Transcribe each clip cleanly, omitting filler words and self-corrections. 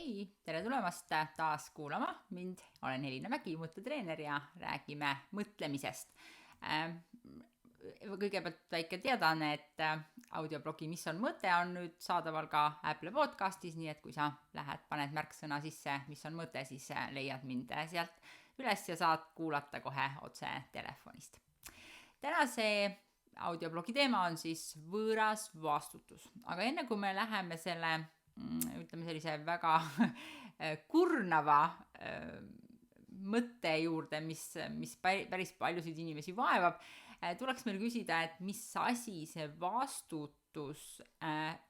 Hei, tere tulemast taas kuulama mind. Olen Elina Mägi, mõttetreener ja räägime mõtlemisest. Kõigepealt väike teadaanne, et audioblogi Mis on mõte on nüüd saadaval ka Apple podcastis, nii et kui sa paned märksõna sisse, mis on mõte, siis leiad mind sealt üles ja saad kuulata kohe otse telefonist. Tänase audioblogi teema on siis võõras vastutus. Aga enne kui me läheme selle sellise väga kurnava mõtte juurde, mis päris paljusid inimesi vaevab, tuleks meil küsida, et mis asi see vastutus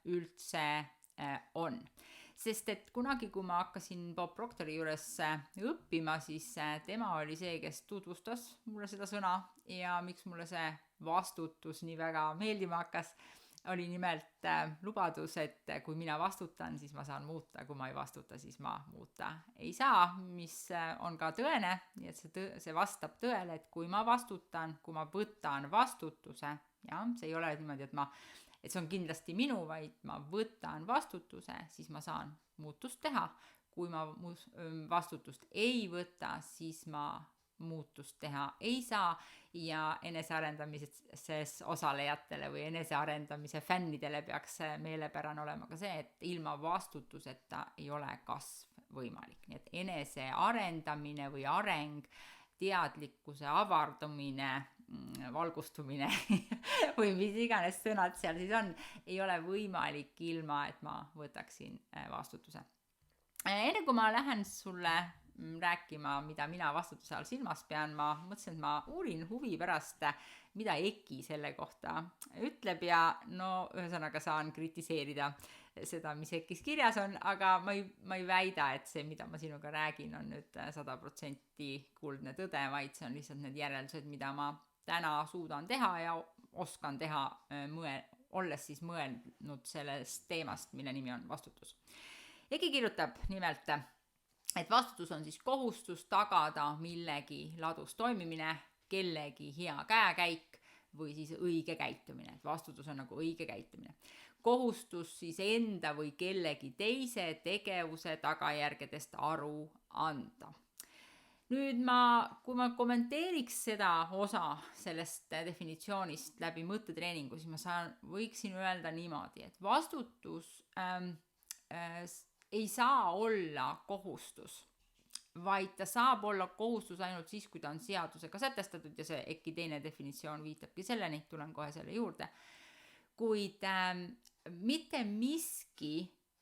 üldse on. Sest et kunagi, kui ma hakkasin Bob Proctori juures õppima, siis tema oli see, kes tutvustas mulle seda sõna ja miks mulle see vastutus nii väga meeldima hakkas, oli nimelt lubadus, et kui mina vastutan, siis ma saan muuta, kui ma ei vastuta, siis ma muuta ei saa, mis on ka tõene, nii et see vastab tõele, et kui ma vastutan, kui ma võtan vastutuse, ja see ei ole niimoodi, et see on kindlasti minu, vaid ma võtan vastutuse, siis ma saan muutust teha. Kui ma vastutust ei võta, siis ma muutust teha ei saa ja enesearendamises osalejatele või enesearendamise fännidele peaks meelepärane olema ka see, et ilma vastutuseta ei ole kasv võimalik. Nii et enesearendamine või areng, teadlikkuse avardumine, valgustumine või mis iganes sõnad seal siis on, ei ole võimalik ilma, et ma võtaksin vastutuse. Enne kui ma lähen sulle rääkima, mida mina vastutuse all silmas pean, ma mõtlesin, et ma uurin huvi pärast, mida EKI selle kohta ütleb ja ühesõnaga saan kritiseerida seda, mis EKIs kirjas on, aga ma ei väida, et see, mida ma sinuga räägin, on nüüd 100% kuldne tõde, vaid see on lihtsalt need järeldused, mida ma täna suudan teha ja oskan teha, olles siis mõelnud sellest teemast, mille nimi on vastutus. EKI kirjutab nimelt, et vastutus on siis kohustus tagada millegi ladus toimimine, kellegi hea käekäik või siis õige käitumine. Et vastutus on nagu õige käitumine. Kohustus siis enda või kellegi teise tegevuse tagajärgedest aru anda. Nüüd kui ma kommenteeriks seda osa sellest definitsioonist läbi mõttetreeningu, siis ma võiksin öelda niimoodi, et vastutus ei saa olla kohustus, vaid ta saab olla kohustus ainult siis, kui ta on seadusega sätestatud ja see EKI teine definitsioon viitabki selleni, tulen kohe selle juurde. Kuid mitte miski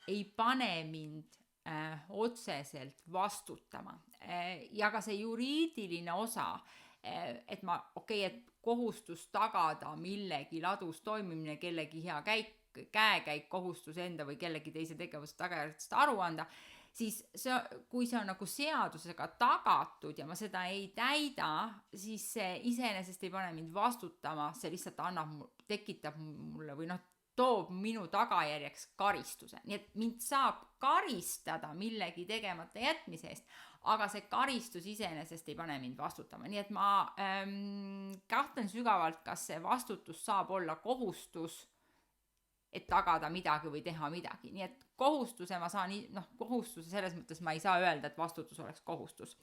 ei pane mind otseselt vastutama ja ka see juriidiline osa, et et kohustus tagada millegi ladus toimimine, kellegi hea käekäik, kohustus enda või kellegi teise tegevuse tagajärgedest aru anda, siis kui see on nagu seadusega tagatud ja ma seda ei täida, siis see iseenesest ei pane mind vastutama, see lihtsalt tekitab mulle või toob minu tagajärjeks karistuse. Nii et mind saab karistada millegi tegemata jätmise eest, aga see karistus iseenesest ei pane mind vastutama. Nii et ma kahtlen sügavalt, kas see vastutus saab olla kohustus, et tagada midagi või teha midagi. Nii et kohustuse ma saan, kohustuse selles mõttes ma ei saa öelda, et vastutus oleks kohustus.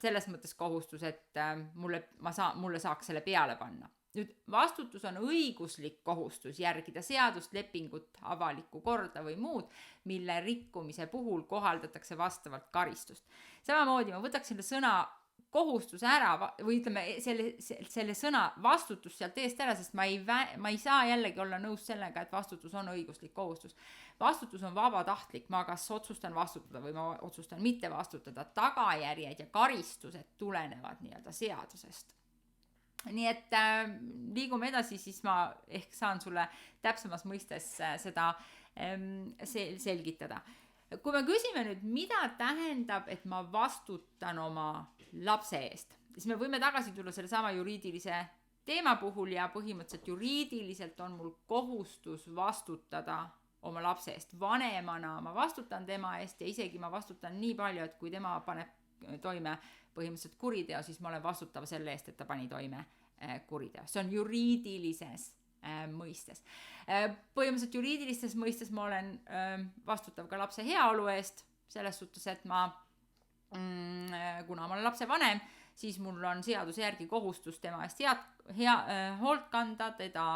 Selles mõttes kohustus, et mulle saaks selle peale panna. Nüüd vastutus on õiguslik kohustus järgida seadust, lepingut, avalikku korda või muud, mille rikkumise puhul kohaldatakse vastavalt karistust. Samamoodi ma võtaks selle sõna kohustus ära või ütleme selle sõna vastutus sealt eest ära, sest ma ei saa jällegi olla nõus sellega, et vastutus on õiguslik kohustus. Vastutus on vabatahtlik, ma kas otsustan vastutada või ma otsustan mitte vastutada. Tagajärjed ja karistused tulenevad nii-öelda seadusest. Nii et liigume edasi, siis ma ehk saan sulle täpsemas mõistes seda selgitada. Kui me küsime nüüd, mida tähendab, et ma vastutan oma lapse eest, siis me võime tagasi tulla selle sama juriidilise teema puhul ja põhimõtteliselt juriidiliselt on mul kohustus vastutada oma lapse eest. Vanemana ma vastutan tema eest ja isegi ma vastutan nii palju, et kui tema paneb toime põhimõtteliselt kuriteo, siis ma olen vastutav selle eest, et ta pani toime kuriteo. See on juriidilises mõistes. Põhimõtteliselt juriidilistes mõistes ma olen vastutav ka lapse heaolu eest, selles suhtes, et kuna ma olen lapse vanem, siis mul on seaduse järgi kohustus tema eest hoolt kanda, teda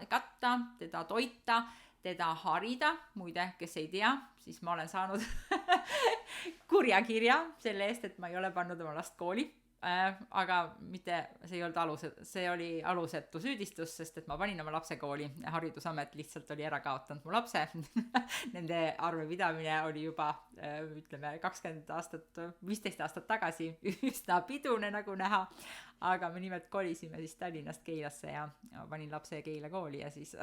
katta, teda toita, teda harida. Muide, kes ei tea, siis ma olen saanud kurja kirja selle eest, et ma ei ole pannud oma last kooli. Aga mitte, see oli alusetu süüdistus, sest et ma panin oma lapse kooli. Haridusamet lihtsalt oli ära kaotanud mu lapse. Nende arvepidamine oli juba, ütleme, 20 aastat, 15 aastat tagasi üsna pidune, nagu näha. Aga me nimelt kolisime siis Tallinnast Keilasse ja panin lapse Keila kooli ja siis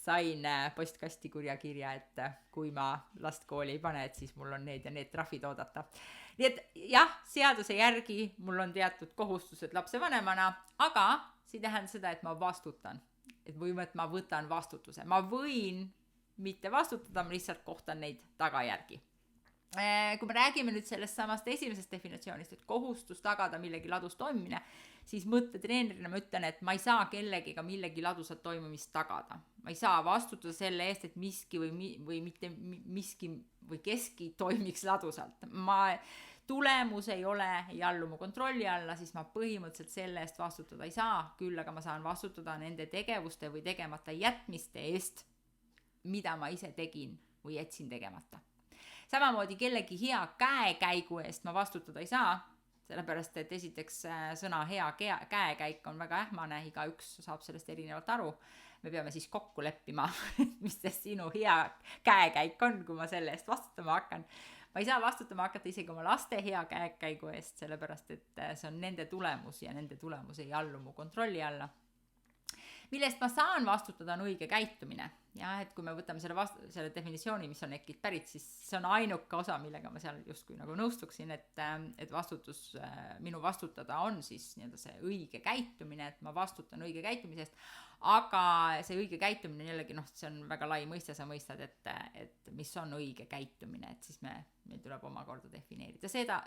sain postkasti kurja kirja, et kui ma last kooli ei pane, et siis mul on need ja need trahvid oodata. Nii et jah, seaduse järgi mul on teatud kohustused lapse vanemana, aga see ei tähenda seda, et ma vastutan. Et ma võtan vastutuse. Ma võin mitte vastutada, ma lihtsalt kohtan neid tagajärgi. Kui me räägime nüüd sellest samast esimesest definitsioonist, et kohustus tagada millegi ladus toimimine, siis mõttetreenerina ma ütlen, et ma ei saa kellegiga millegi ladusat toimumist tagada. Ma ei saa vastutada selle eest, et miski või mitte miski või keski toimiks ladusalt. Tulemus ei allu mu kontrolli alla, siis ma põhimõtteliselt selle eest vastutada ei saa, küll aga ma saan vastutada nende tegevuste või tegemata jätmiste eest, mida ma ise tegin või jätsin tegemata. Samamoodi kellegi hea käekäigu eest ma vastutada ei saa, sellepärast et esiteks sõna hea käekäik on väga ähmane, igaüks saab sellest erinevalt aru. Me peame siis kokku leppima, mis see sinu hea käekäik on, kui ma selle eest vastutama hakkan. Ma ei saa vastutama hakata isegi oma laste hea käekäigu eest, sellepärast et see on nende tulemus ja nende tulemus ei allu mu kontrolli alla. Millest ma saan vastutada, on õige käitumine. Ja, et kui me võtame selle definitsiooni, mis on EKI-lt pärit, siis see on ainuke osa, millega ma seal justkui nagu nõustuksin, et minu vastutada on siis see õige käitumine, et ma vastutan õige käitumisest, aga see õige käitumine jällegi, see on väga lai mõiste, sa mõistad, et mis on õige käitumine, et siis meil tuleb omakorda defineerida seda,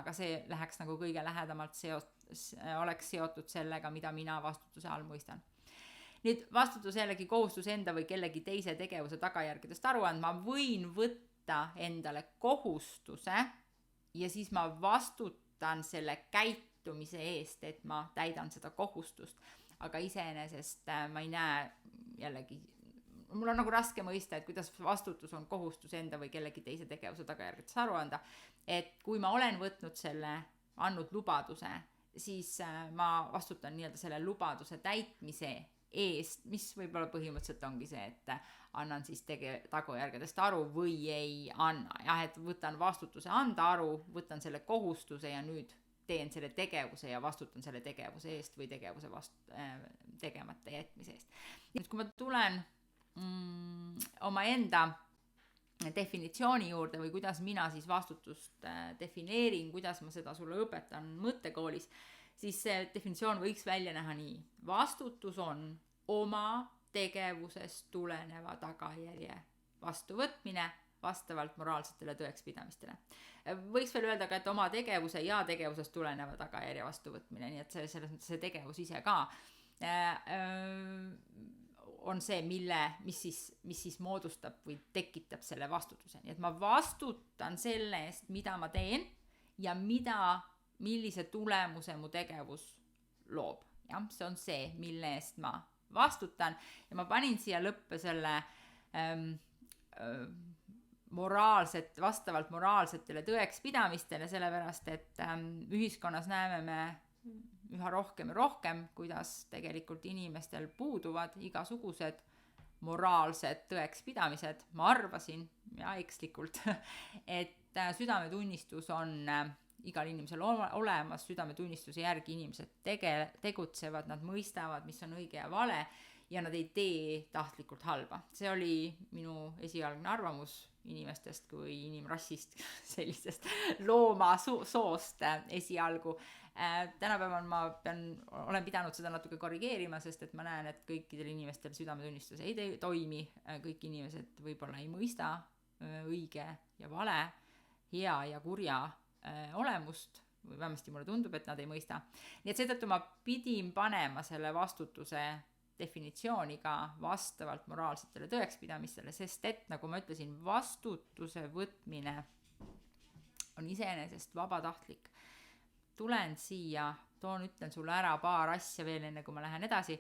aga see läheks nagu kõige lähedamalt oleks seotud sellega, mida mina vastutuse all mõistan. Nüüd vastutus jällegi kohustus enda või kellegi teise tegevuse tagajärgedest aru andma. Ma võin võtta endale kohustuse ja siis ma vastutan selle käitumise eest, et ma täidan seda kohustust. Aga iseenesest ma ei näe jällegi, mul on nagu raske mõista, et kuidas vastutus on kohustus enda või kellegi teise tegevuse tagajärgedest aru anda. Et kui ma olen võtnud selle andnud lubaduse, siis ma vastutan selle lubaduse täitmise eest, mis võib-olla põhimõtteliselt ongi see, et annan siis tagajärgedest aru või ei anna. Jah, et võtan vastutuse anda aru, võtan selle kohustuse ja nüüd teen selle tegevuse ja vastutan selle tegevuse eest või tegevuse tegemata jätmise eest. Nüüd, kui ma tulen oma enda definitsiooni juurde või kuidas mina siis vastutust defineerin, kuidas ma seda sulle õpetan mõttekoolis, siis see definitsioon võiks välja näha nii. Vastutus on oma tegevusest tuleneva tagajärje vastuvõtmine vastavalt moraalsetele tõekspidamistele. Võiks veel öelda ka, et oma tegevuse ja tegevusest tuleneva tagajärje vastuvõtmine, nii et see tegevus ise ka on see, mis siis moodustab või tekitab selle vastutuse. Nii et ma vastutan selle eest, mida ma teen ja millise tulemuse mu tegevus loob. Ja, see on see, mille eest ma vastutan ja ma panin siia lõppe selle vastavalt moraalsetele tõekspidamistele, sellepärast, et ühiskonnas näeme me üha rohkem ja rohkem, kuidas tegelikult inimestel puuduvad igasugused moraalsed tõekspidamised. Ma arvasin, ja ekslikult, et südametunnistus on igal inimesel olemas, südametunnistuse järgi inimesed tegutsevad, nad mõistavad, mis on õige ja vale ja nad ei tee tahtlikult halba. See oli minu esialgne arvamus inimestest kui inimrassist, sellisest looma soost esialgu. Tänapäeval ma olen pidanud seda natuke korrigeerima, sest et ma näen, et kõikidel inimestel südametunnistus ei toimi, kõik inimesed võib-olla ei mõista õige ja vale, hea ja kurja olemust, või vähemasti mulle tundub, et nad ei mõista. Nii et seetõttu ma pidin panema selle vastutuse definitsiooni ka vastavalt moraalsetele tõekspidamistele, sest et nagu ma ütlesin, vastutuse võtmine on iseenesest vabatahtlik. Tulen siia, ütlen sulle ära paar asja veel enne, kui ma lähen edasi,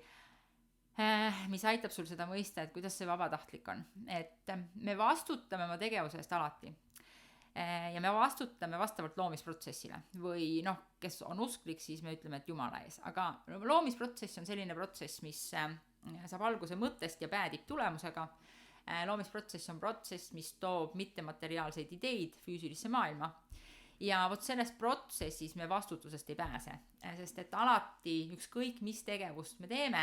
mis aitab sul seda mõista, et kuidas see vabatahtlik on. Et me vastutame oma tegevuse eest alati. Ja me vastutame vastavalt loomisprotsessile või kes on usklik, siis me ütleme, et Jumala ees. Aga loomisprotsess on selline protsess, mis saab alguse mõttest ja päädib tulemusega. Loomisprotsess on protsess, mis toob mittemateriaalseid ideid füüsilisse maailma. Ja vot selles protsessis me vastutusest ei pääse, sest et alati ükskõik mis tegevust me teeme,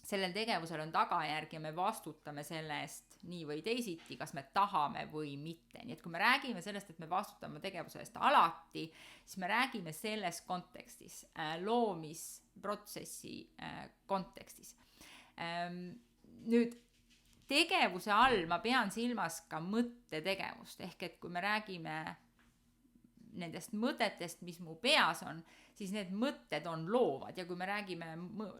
sellel tegevusel on tagajärg ja me vastutame selle eest nii või teisiti, kas me tahame või mitte. Nii et kui me räägime sellest, et me vastutame tegevuse eest alati, siis me räägime selles kontekstis, loomisprotsessi kontekstis. Nüüd tegevuse all ma pean silmas ka mõttetegevust, ehk et kui me räägime nendest mõtetest, mis mu peas on, siis need mõtted on loovad ja kui me räägime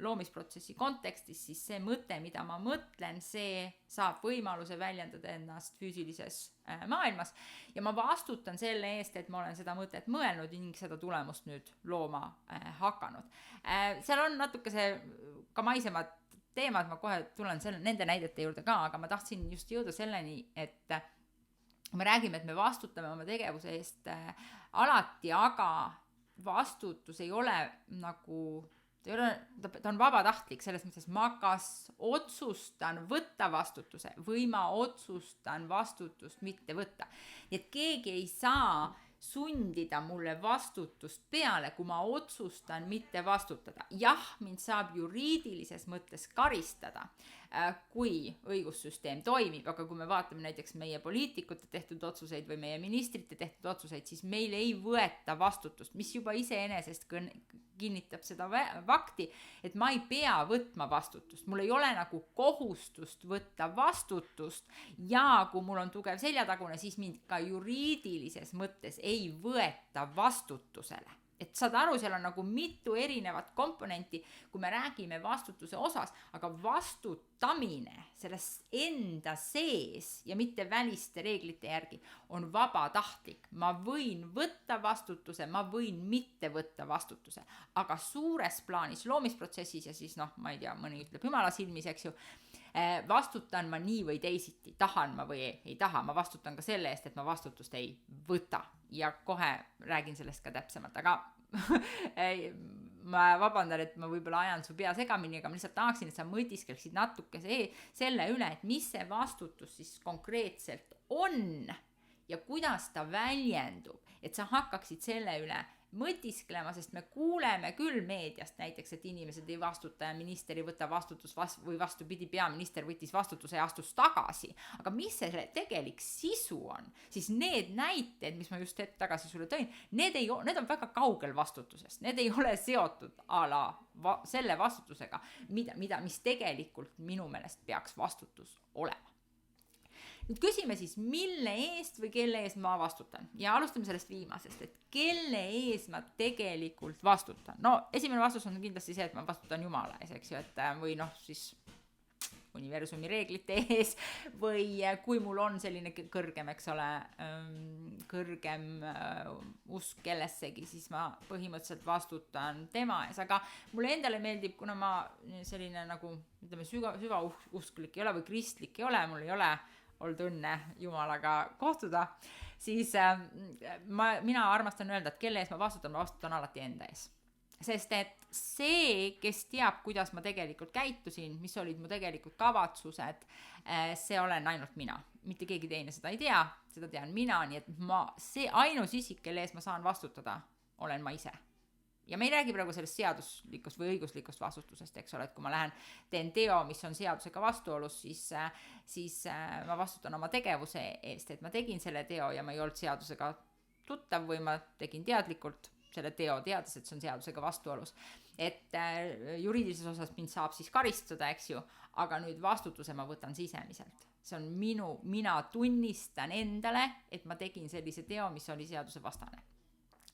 loomisprotsessi kontekstis, siis see mõte, mida ma mõtlen, see saab võimaluse väljendada ennast füüsilises maailmas ja ma vastutan selle eest, et ma olen seda mõtet mõelnud ning seda tulemust nüüd looma hakanud. Seal on natuke see ka maisemad teemad, ma kohe tulen nende näidete juurde ka, aga ma tahtsin just jõuda selleni, et me räägime, et me vastutame oma tegevuse eest alati, aga vastutus ei ole nagu, ta on vabatahtlik, selles mõttes ma kas otsustan võtta vastutuse või ma otsustan vastutust mitte võtta. Nii et keegi ei saa sundida mulle vastutust peale, kui ma otsustan mitte vastutada. Jah, mind saab juriidilises mõttes karistada, kui õigussüsteem toimib, aga kui me vaatame näiteks meie poliitikute tehtud otsuseid või meie ministrite tehtud otsuseid, siis meil ei võeta vastutust, mis juba iseenesest kinnitab seda fakti, et ma ei pea võtma vastutust. Mul ei ole nagu kohustust võtta vastutust ja kui mul on tugev seljatagune, siis mind ka juriidilises mõttes ei võeta vastutusele. Et saad aru, seal on nagu mitu erinevat komponenti, kui me räägime vastutuse osas, aga vastutamine selles enda sees ja mitte väliste reeglite järgi on vabatahtlik. Ma võin võtta vastutuse, ma võin mitte võtta vastutuse, aga suures plaanis loomisprotsessis ja siis ma ei tea, mõni ütleb Jumala silmis, eks ju, vastutan ma nii või teisiti, tahan ma või ei taha, ma vastutan ka selle eest, et ma vastutust ei võta ja kohe räägin sellest ka täpsemalt, aga ma vabandan, et ma võib-olla ajan su pea segamini, aga ma lihtsalt tahaksin, et sa mõtiskeleksid natuke selle üle, et mis see vastutus siis konkreetselt on ja kuidas ta väljendub, et sa hakkaksid selle üle mõtisklema, sest me kuuleme küll meediast näiteks, et inimesed ei vastuta ja minister ei võta vastutus või vastupidi, peaminister võttis vastutuse ja astus tagasi. Aga mis see tegelik sisu on? Siis need näited, mis ma just hetk tagasi sulle tõin, need on väga kaugel vastutusest. Need ei ole seotud selle vastutusega, mis tegelikult minu meelest peaks vastutus olema. Nüüd küsime siis, mille eest või kelle eest ma vastutan. Ja alustame sellest viimasest, et kelle ees ma tegelikult vastutan. Esimene vastus on kindlasti see, et ma vastutan Jumala ees, eks ju, või siis universumi reeglite ees või kui mul on selline kõrgem, eks ole, kõrgem usk kellessegi, siis ma põhimõtteliselt vastutan tema ees, aga mulle endale meeldib, kuna ma selline nagu, ütleme, süvausklik ei ole või kristlik ei ole, mul ei ole olnud õnne Jumalaga kohtuda, siis mina armastan öelda, et kelle ees ma vastutan alati enda ees. Sest et see, kes teab, kuidas ma tegelikult käitusin, mis olid mu tegelikult kavatsused, see olen ainult mina. Mitte keegi teine seda ei tea, seda tean mina, nii et see ainus isik, kelle ees ma saan vastutada, olen ma ise. Ja me ei räägi praegu sellest seaduslikust või õiguslikust vastutusest, eks ole, et kui ma teen teo, mis on seadusega vastuolus, siis ma vastutan oma tegevuse eest, et ma tegin selle teo ja ma ei olnud seadusega tuttav või ma tegin teadlikult selle teo, teades, et see on seadusega vastuolus. Et juriidilises osas mind saab siis karistada, eks ju, aga nüüd vastutuse ma võtan sisemiselt. See on mina tunnistan endale, et ma tegin sellise teo, mis oli seaduse vastane.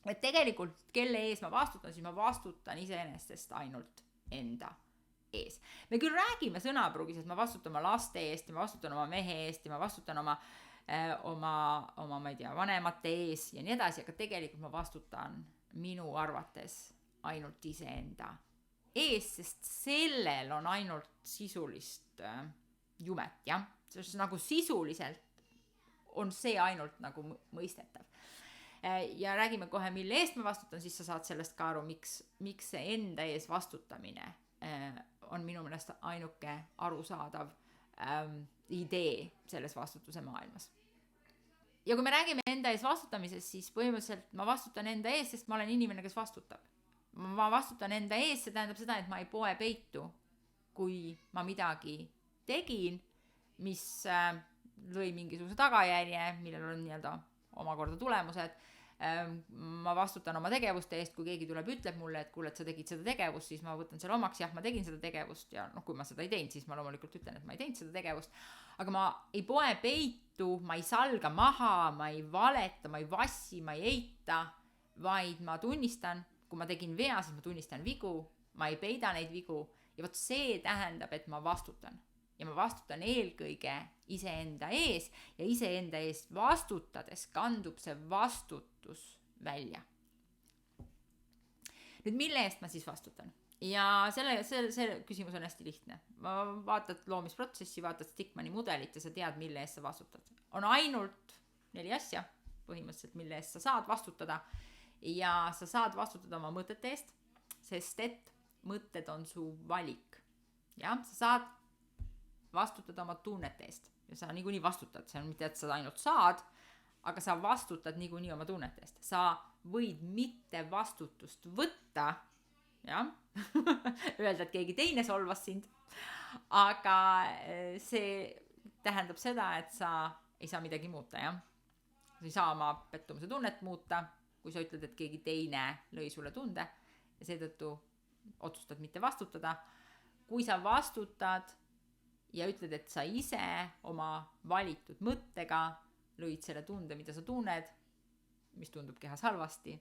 Et tegelikult, kelle ees ma vastutan, siis ma vastutan iseenesest ainult enda ees. Me küll räägime sõnapruugis, et ma vastutan oma laste eest ja ma vastutan oma mehe eest ja ma vastutan oma ma ei tea, vanemate ees ja nii edasi, aga tegelikult ma vastutan minu arvates ainult iseenda ees, sest sellel on ainult sisulist jumet, jah. Sest nagu sisuliselt on see ainult nagu mõistetav. Ja räägime kohe, mille eest ma vastutan, siis sa saad sellest ka aru, miks see enda ees vastutamine on minu meelest ainuke arusaadav idee selles vastutuse maailmas. Ja kui me räägime enda ees vastutamisest, siis põhimõtteliselt ma vastutan enda ees, sest ma olen inimene, kes vastutab. Ma vastutan enda ees, see tähendab seda, et ma ei poe peitu, kui ma midagi tegin, mis lõi mingisuguse tagajärje, millel on nii-öelda omakorda tulemused. Ma vastutan oma tegevuste eest, kui keegi tuleb, ütleb mulle, et kuule, et sa tegid seda tegevust, siis ma võtan selle omaks, jah, ma tegin seda tegevust ja kui ma seda ei teinud, siis ma loomulikult ütlen, et ma ei teinud seda tegevust, aga ma ei poe peitu, ma ei salga maha, ma ei valeta, ma ei vassi, ma ei eita, vaid ma tunnistan, kui ma tegin vea, siis ma tunnistan vigu, ma ei peida neid vigu ja vot see tähendab, et ma vastutan. Ja ma vastutan eelkõige iseenda ees ja iseenda eest vastutades kandub see vastutus välja. Nüüd, mille eest ma siis vastutan? Ja see küsimus on hästi lihtne. Vaatad loomisprotsessi, vaatad Stickmani mudelit ja sa tead, mille eest sa vastutad. On ainult 4 asja põhimõtteliselt, mille eest sa saad vastutada ja sa saad vastutada oma mõtete eest, sest et mõtted on su valik. Ja, sa saad vastutada oma tunnete eest ja sa niikuinii vastutad, see on mitte, et sa ainult saad, aga sa vastutad niikuinii oma tunnete eest. Sa võid mitte vastutust võtta, jah, öelda, et keegi teine solvas sind, aga see tähendab seda, et sa ei saa midagi muuta, jah. Sa ei saa oma pettumuse tunnet muuta, kui sa ütled, et keegi teine lõi sulle tunde ja seetõttu otsustad mitte vastutada. Kui sa vastutad ja ütled, et sa ise oma valitud mõttega lõid selle tunde, mida sa tunned, mis tundub kehas halvasti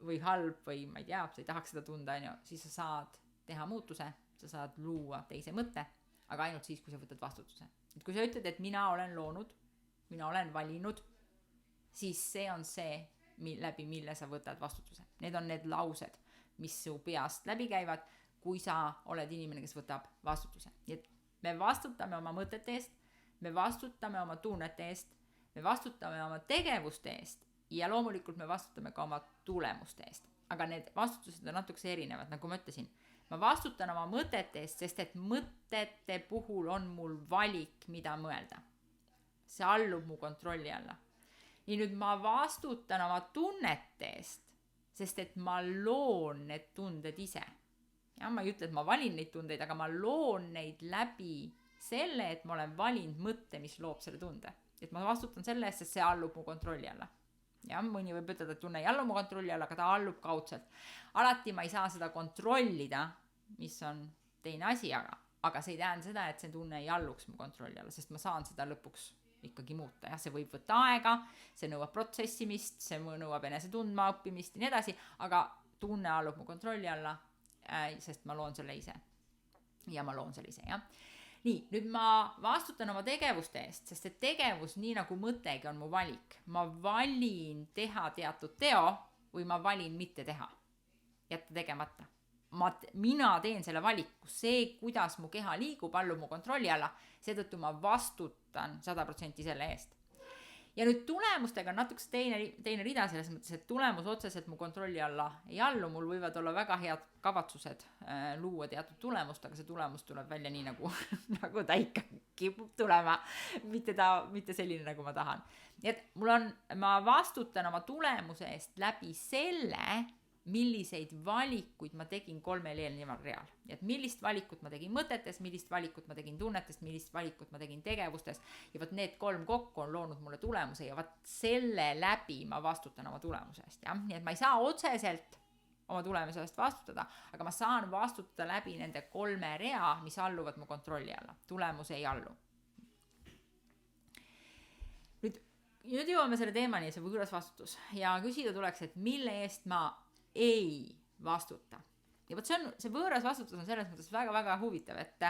või halb või ma ei tea, sa ei tahaks seda tunda, siis sa saad teha muutuse, sa saad luua teise mõtte, aga ainult siis, kui sa võtad vastutuse. Et kui sa ütled, et mina olen loonud, mina olen valinud, siis see on see, läbi mille sa võtad vastutuse. Need on need laused, mis su peast läbi käivad, kui sa oled inimene, kes võtab vastutuse. Nii et me vastutame oma mõtete eest, me vastutame oma tunnete eest, me vastutame oma tegevuste eest ja loomulikult me vastutame ka oma tulemuste eest. Aga need vastutused on natukese erinevad, nagu ma ütlesin. Ma vastutan oma mõtete eest, sest et mõtete puhul on mul valik, mida mõelda. See allub mu kontrolli alla. Ja nüüd ma vastutan oma tunnete eest, sest et ma loon need tunded ise. Ja, ma ei ütle, et ma valin neid tundeid, aga ma loon neid läbi selle, et ma olen valinud mõtte, mis loob selle tunde. Et ma vastutan selle eest, sest see allub mu kontrolli alla. Ja, mõni võib ütelda, et tunne ei allu mu kontrolli alla, aga ta allub kaudselt. Alati ma ei saa seda kontrollida, mis on teine asi, aga see ei tähenda seda, et see tunne ei alluks mu kontrolli alla, sest ma saan seda lõpuks ikkagi muuta. Ja, see võib võtta aega, see nõuab protsessimist, see nõuab enese tundma õppimist ja nii edasi, aga tunne allub mu kontrolli alla, sest ma loon selle ise. Ja ma loon selle ise, jah. Nii, nüüd ma vastutan oma tegevuste eest, sest et tegevus, nii nagu mõttegi, on mu valik. Ma valin teha teatud teo või ma valin mitte teha. Jätta tegemata. Mina teen selle valiku, see, kuidas mu keha liigub, allub mu kontrolli alla, seetõttu ma vastutan 100% selle eest. Ja nüüd tulemustega on natuks teine rida selles mõttes, et tulemus otseselt mu kontrolli alla ei allu, mul võivad olla väga head kavatsused luua teatud tulemust, aga see tulemus tuleb välja nii nagu ta ikka kipub tulema, mitte selline, nagu ma tahan. Nii et ma vastutan oma tulemuse eest läbi selle, milliseid valikuid ma tegin 3 eelneval real. Et millist valikut ma tegin mõtetes, millist valikut ma tegin tunnetest, millist valikut ma tegin tegevustes ja võt need 3 kokku on loonud mulle tulemuse ja võt selle läbi ma vastutan oma tulemuse eest. Ja? Nii et ma ei saa otseselt oma tulemuse eest vastutada, aga ma saan vastutada läbi nende 3 rea, mis alluvad mu kontrolli alla. Tulemus ei allu. Nüüd jõuame selle teemani, see võõras vastutus ja küsida tuleks, et mille eest ma ei vastuta. ja vot see võõras vastutus on selles mõttes väga-väga huvitav, et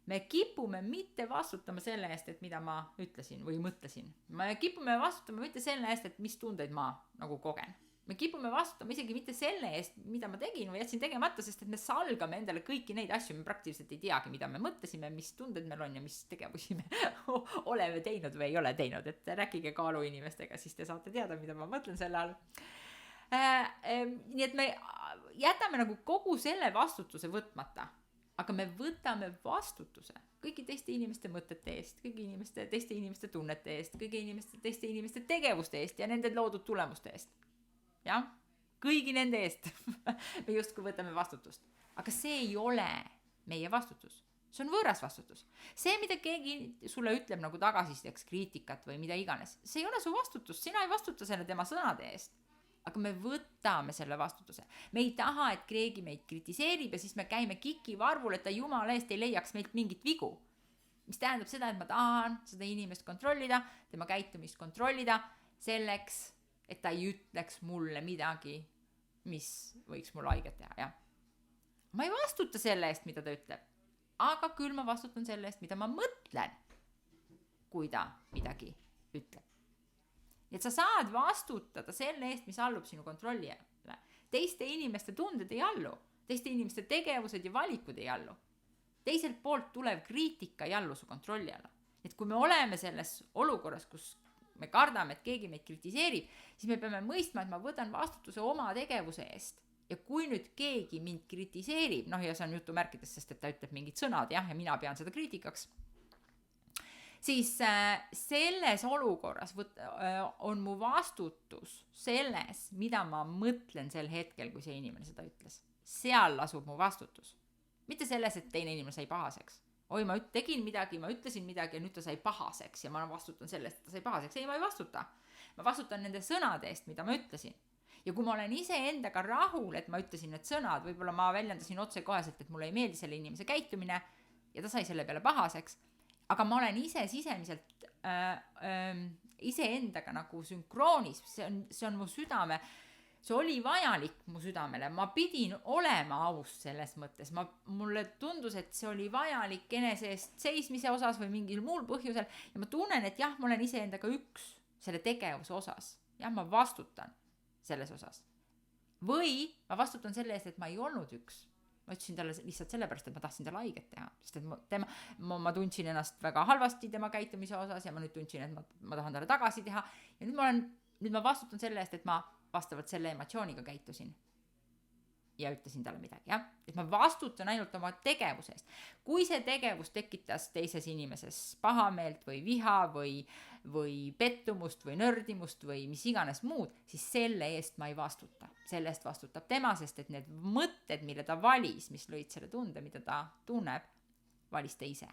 me kipume mitte vastutama selle eest, et mida ma ütlesin või mõtlesin. Me kipume vastutama mitte selle eest, et mis tundeid ma nagu kogen. Me kipume vastutama isegi mitte selle eest, mida ma tegin või jätsin tegemata, sest et me salgame endale kõiki neid asju, me praktiliselt ei teagi, mida me mõtlesime, mis tunded meil on ja mis tegevusi me oleme teinud või ei ole teinud. Et rääkige kaalu inimestega, siis te saate teada, mida ma mõtlen selle all. Nii et me jätame nagu kogu selle vastutuse võtmata, aga me võtame vastutuse kõigi teiste inimeste mõtete eest, kõigi teiste inimeste tunnete eest, kõigi teiste inimeste tegevuste eest ja nende loodud tulemuste eest. Jah, kõigi nende eest me justkui võtame vastutust. Aga see ei ole meie vastutus. See on võõras vastutus. See, mida keegi sulle ütleb nagu tagasisideks kriitikat või mida iganes, see ei ole su vastutus. Sina ei vastuta selle tema sõnade eest. Aga me võtame selle vastutuse. Me ei taha, et keegi meid kritiseerib ja siis me käime kiki varvul, et ta jumala eest ei leiaks meilt mingit vigu. Mis tähendab seda, et ma tahan seda inimest kontrollida, tema käitumist kontrollida selleks, et ta ei ütleks mulle midagi, mis võiks mul haiget teha. Ja. Ma ei vastuta selle eest, mida ta ütleb, aga küll ma vastutan selle eest, mida ma mõtlen, kui ta midagi ütleb. Et sa saad vastutada selle eest, mis allub sinu kontrolli alla. Teiste inimeste tunded ei allu, teiste inimeste tegevused ja valikud ei allu. Teiselt poolt tulev kriitika ei allu su kontrolli alla. Et kui me oleme selles olukorras, kus me kardame, et keegi meid kritiseerib, siis me peame mõistma, et ma võtan vastutuse oma tegevuse eest. Ja kui nüüd keegi mind kritiseerib, ja see on jutumärkides, sest et ta ütleb mingid sõnad, ja mina pean seda kriitikaks, siis selles olukorras on mu vastutus selles, mida ma mõtlen sel hetkel, kui see inimene seda ütles. Seal lasub mu vastutus. Mitte selles, et teine inimene sai pahaseks. Oi, ma tegin midagi, ma ütlesin midagi ja nüüd ta sai pahaseks ja ma vastutan sellest, et ta sai pahaseks. Ei, ma ei vastuta. Ma vastutan nende sõnade eest, mida ma ütlesin. Ja kui ma olen ise endaga rahul, et ma ütlesin need sõnad, võib-olla ma väljendasin otse koheselt, et mulle ei meeldi selle inimese käitumine ja ta sai selle peale pahaseks, aga ma olen ise sisemiselt ise endaga nagu sünkroonis, see on mu südame. See oli vajalik mu südamele, ma pidin olema aus selles mõttes, mulle tundus, et see oli vajalik enese eest seismise osas või mingil muul põhjusel ja ma tunnen, et jah, ma olen ise endaga üks selle tegevuse osas, jah, ma vastutan selles osas või ma vastutan selle eest, et ma ei olnud üks, ma ütlesin talle lihtsalt sellepärast, et ma tahtsin talle haiget teha, sest et ma tundsin ennast väga halvasti tema käitumise osas ja ma nüüd tundsin, et ma tahan talle tagasi teha ja nüüd ma vastutan selle eest, et ma vastavalt selle emotsiooniga käitusin ja ütlesin talle midagi, jah? Et ma vastutan ainult oma tegevuse eest. Kui see tegevus tekitas teises inimeses pahameelt või viha või pettumust või nördimust või mis iganes muud, siis selle eest ma ei vastuta. Selle eest vastutab tema, sest et need mõtted, mille ta valis, mis lõid selle tunde, mida ta tunneb, valis ta ise.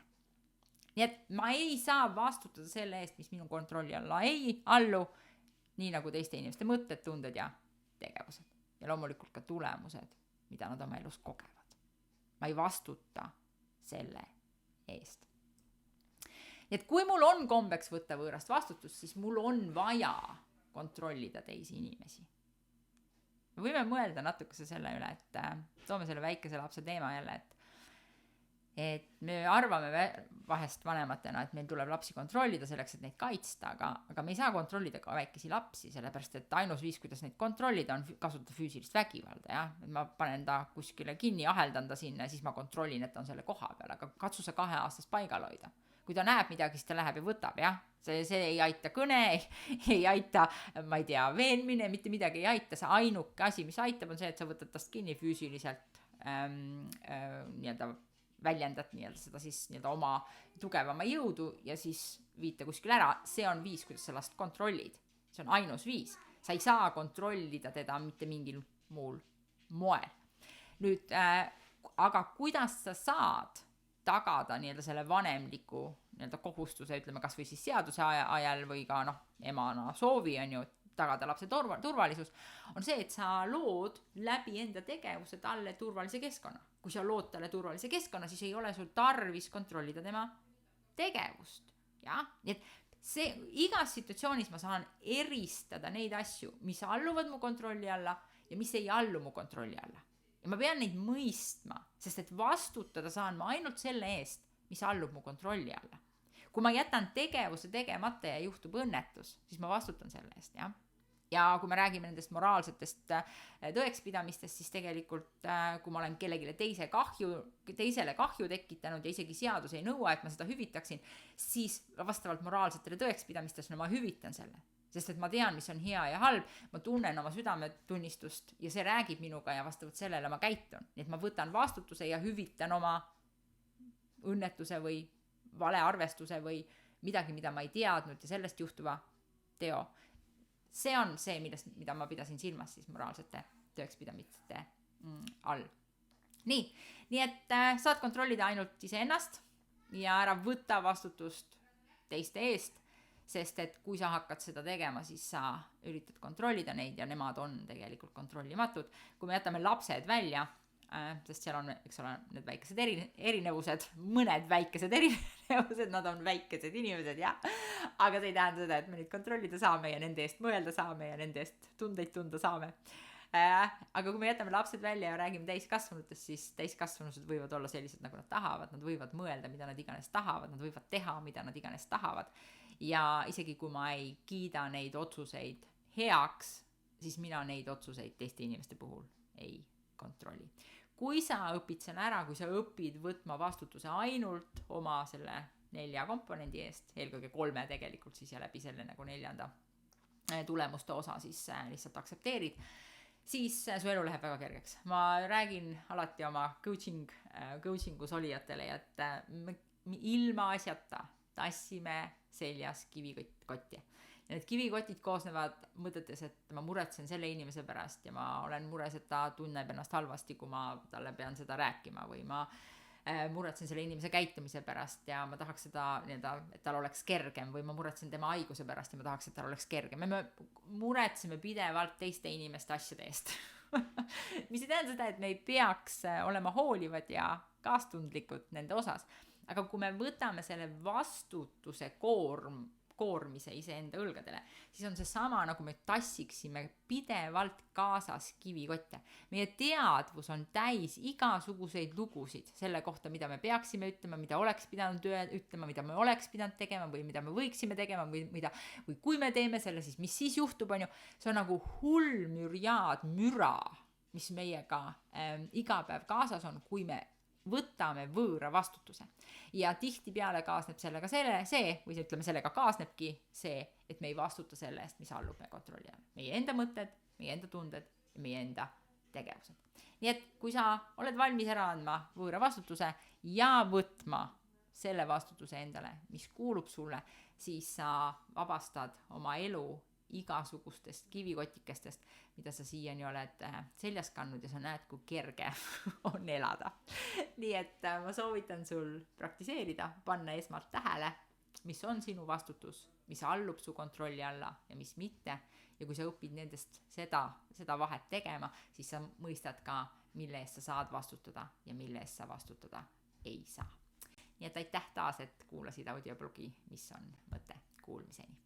Nii et ma ei saa vastutada selle eest, mis minu kontrolli alla ei allu, nii nagu teiste inimeste mõtted, tunded ja tegevused. Ja loomulikult ka tulemused, mida nad oma elus kogevad. Ma ei vastuta selle eest. Et kui mul on kombeks võtta võõrast vastutust, siis mul on vaja kontrollida teisi inimesi. Me võime mõelda natukese selle üle, et toome selle väikese lapse teema jälle, et me arvame vahest vanematena, et meil tuleb lapsi kontrollida selleks, et neid kaitsta, aga me ei saa kontrollida ka väikesi lapsi, sellepärast et ainus viis, kuidas neid kontrollida, on kasutada füüsilist vägivalda. Ja? Ma panen ta kuskile kinni, aheldan ta sinna ja siis ma kontrollin, et ta on selle koha peal, aga katsu sa 2 aastast paigal hoida. Kui ta näeb midagi, siis ta läheb ja võtab, jah. See ei aita kõne, ei aita, ma ei tea, veenmine, mitte midagi ei aita. See ainuke asi, mis aitab, on see, et sa võtad tast kinni füüsiliselt väljendad seda siis oma tugevama jõudu ja siis viita kuskil ära. See on viis, kuidas sa last kontrollid. See on ainus viis. Sa ei saa kontrollida teda mitte mingil muul moel. Nüüd, aga kuidas sa saad tagada selle vanemliku kohustuse, ütleme kas või siis seaduse ajal või ka emana soovi on ju tagada lapse turvalisus, on see, et sa lood läbi enda tegevuse talle turvalise keskkonna. Kui sa lood talle turvalise keskkonna, siis ei ole sul tarvis kontrollida tema tegevust. Ja? Nii et see, igas situatsioonis ma saan eristada neid asju, mis alluvad mu kontrolli alla ja mis ei allu mu kontrolli alla. ja ma pean neid mõistma, sest et vastutada saan ma ainult selle eest, mis allub mu kontrolli alla. Kui ma jätan tegevuse tegemata ja juhtub õnnetus, siis ma vastutan selle eest, jah. Ja kui me räägime nendest moraalsetest tõekspidamistest, siis tegelikult kui ma olen kellegile teisele kahju tekitanud ja isegi seadus ei nõua, et ma seda hüvitaksin, siis vastavalt moraalsetele tõekspidamistele ma hüvitan selle. Sest et ma tean, mis on hea ja halb, ma tunnen oma südametunnistust ja see räägib minuga ja vastavalt sellele ma käitun. Nii et ma võtan vastutuse ja hüvitan oma õnnetuse või valearvestuse või midagi, mida ma ei teadnud ja sellest juhtuva teo. See on see, mida ma pidasin silmas siis moraalsete tõekspidamiste all. Nii et saad kontrollida ainult iseennast ja ära võtta vastutust teiste eest, sest et kui sa hakkad seda tegema, siis sa üritad kontrollida neid ja nemad on tegelikult kontrollimatud. Kui me jätame lapsed välja, sest seal on, eks ole, need väikesed erinevused, mõned väikesed erinevused, nad on väikesed inimesed, jah. Aga see ei tähenda seda, et me neid kontrollida saame ja nende eest mõelda saame ja nende eest tundeid tunda saame. Aga kui me jätame lapsed välja ja räägime täiskasvanutest, siis täiskasvanused võivad olla sellised, nagu nad tahavad, nad võivad mõelda, mida nad iganes tahavad, nad võivad teha, mida nad iganes tahavad. Ja isegi kui ma ei kiida neid otsuseid heaks, siis mina neid otsuseid teiste inimeste puhul ei kontrolli. Kui sa õpid selle ära, kui sa õpid võtma vastutuse ainult oma selle 4 komponendi eest, eelkõige 3 tegelikult siis ja läbi selle nagu 4. tulemuste osa siis lihtsalt aksepteerid, siis su elu läheb väga kergeks. Ma räägin alati oma coachingus olijatele, et ilma asjata tassime seljas kivikotti. Ja need kivikotid koosnevad mõtetes, et ma muretsen selle inimese pärast ja ma olen mures, et ta tunneb ennast halvasti, kui ma talle pean seda rääkima või ma muretsen selle inimese käitumise pärast ja ma tahaks seda, et tal oleks kergem või ma muretsen tema haiguse pärast ja ma tahaks, et tal oleks kergem. Me muretseme pidevalt teiste inimeste asjade eest. Mis ei tähenda seda, et me ei peaks olema hoolivad ja kaastundlikud nende osas. Aga kui me võtame selle vastutuse koormise iseenda õlgadele, siis on see sama, nagu me tassiksime pidevalt kaasas kivikotte. Meie teadvus on täis igasuguseid lugusid selle kohta, mida me peaksime ütlema, mida oleks pidanud ütlema, mida me oleks pidanud tegema või mida me võiksime tegema või kui me teeme selle, siis mis siis juhtub, on ju. See on nagu hull müra, mis meiega iga päev kaasas on, kui me võtame võõra vastutuse. Ja tihtipeale kaasneb sellega või ütleme, sellega kaasnebki see, et me ei vastuta selle eest, mis allub meie kontrolli all. Meie enda mõtted, meie enda tunded ja meie enda tegevused. Nii et kui sa oled valmis ära andma võõra vastutuse ja võtma selle vastutuse endale, mis kuulub sulle, siis sa vabastad oma elu igasugustest kivikotikestest, mida sa siiani oled seljas kandnud ja sa näed, kui kerge on elada. Nii et ma soovitan sul praktiseerida, panna esmalt tähele, mis on sinu vastutus, mis allub su kontrolli alla ja mis mitte. Ja kui sa õpid nendest seda vahet tegema, siis sa mõistad ka, mille eest sa saad vastutada ja mille eest sa vastutada ei saa. Nii et aitäh taas, et kuulasid audioblogi, mis on mõte kuulmiseni.